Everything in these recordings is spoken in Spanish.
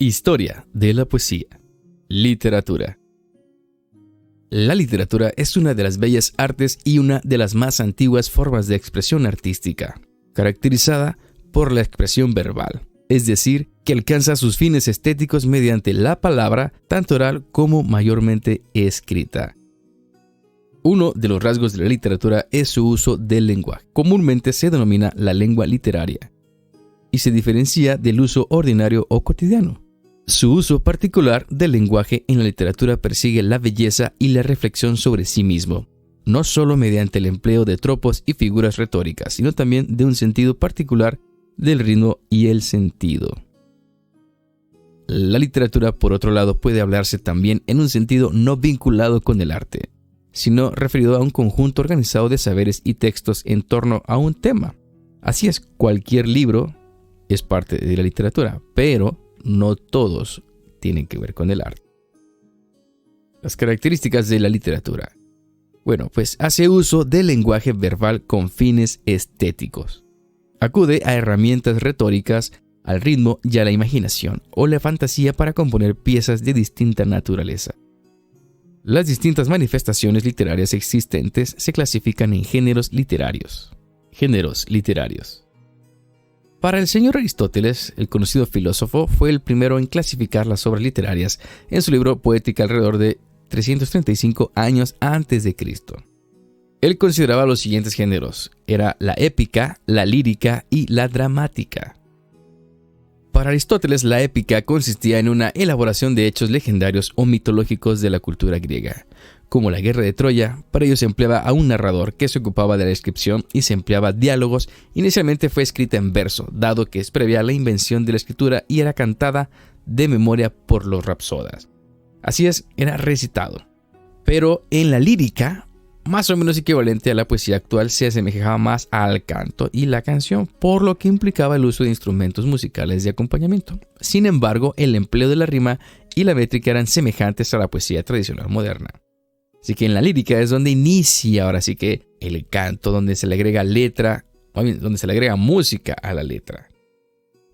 Historia de la poesía. Literatura. La literatura es una de las bellas artes y una de las más antiguas formas de expresión artística, caracterizada por la expresión verbal, es decir, que alcanza sus fines estéticos mediante la palabra, tanto oral como mayormente escrita. Uno de los rasgos de la literatura es su uso del lenguaje. Comúnmente se denomina la lengua literaria y se diferencia del uso ordinario o cotidiano. Su uso particular del lenguaje en la literatura persigue la belleza y la reflexión sobre sí mismo, no solo mediante el empleo de tropos y figuras retóricas, sino también de un sentido particular del ritmo y el sentido. La literatura, por otro lado, puede hablarse también en un sentido no vinculado con el arte, sino referido a un conjunto organizado de saberes y textos en torno a un tema. Así es, cualquier libro es parte de la literatura, pero no todos tienen que ver con el arte. Las características de la literatura. Bueno, pues hace uso del lenguaje verbal con fines estéticos. Acude a herramientas retóricas, al ritmo y a la imaginación o la fantasía para componer piezas de distinta naturaleza. Las distintas manifestaciones literarias existentes se clasifican en géneros literarios. Géneros literarios. Para el señor Aristóteles, el conocido filósofo, fue el primero en clasificar las obras literarias en su libro Poética alrededor de 335 años antes de Cristo. Él consideraba los siguientes géneros: era la épica, la lírica y la dramática. Para Aristóteles, la épica consistía en una elaboración de hechos legendarios o mitológicos de la cultura griega, como la guerra de Troya. Para ello se empleaba a un narrador que se ocupaba de la descripción y se empleaba diálogos. Inicialmente fue escrita en verso, dado que es previa a la invención de la escritura y era cantada de memoria por los rapsodas. Así es, era recitado. Pero en la lírica, más o menos equivalente a la poesía actual, se asemejaba más al canto y la canción, por lo que implicaba el uso de instrumentos musicales de acompañamiento. Sin embargo, el empleo de la rima y la métrica eran semejantes a la poesía tradicional moderna. Así que en la lírica es donde inicia ahora sí que el canto, donde se le agrega letra, o bien, donde se le agrega música a la letra.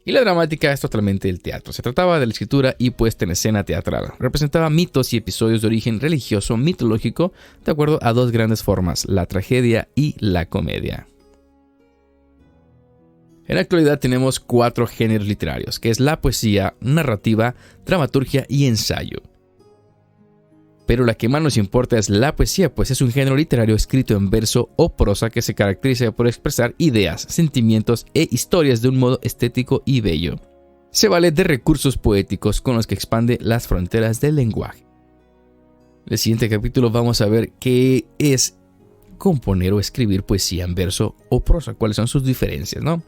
Y la dramática es totalmente el teatro. Se trataba de la escritura y puesta en escena teatral. Representaba mitos y episodios de origen religioso mitológico de acuerdo a dos grandes formas, la tragedia y la comedia. En la actualidad tenemos 4 géneros literarios, que es la poesía, narrativa, dramaturgia y ensayo. Pero la que más nos importa es la poesía, pues es un género literario escrito en verso o prosa que se caracteriza por expresar ideas, sentimientos e historias de un modo estético y bello. Se vale de recursos poéticos con los que expande las fronteras del lenguaje. En el siguiente capítulo vamos a ver qué es componer o escribir poesía en verso o prosa, cuáles son sus diferencias, ¿no?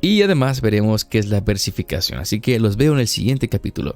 Y además veremos qué es la versificación, así que los veo en el siguiente capítulo.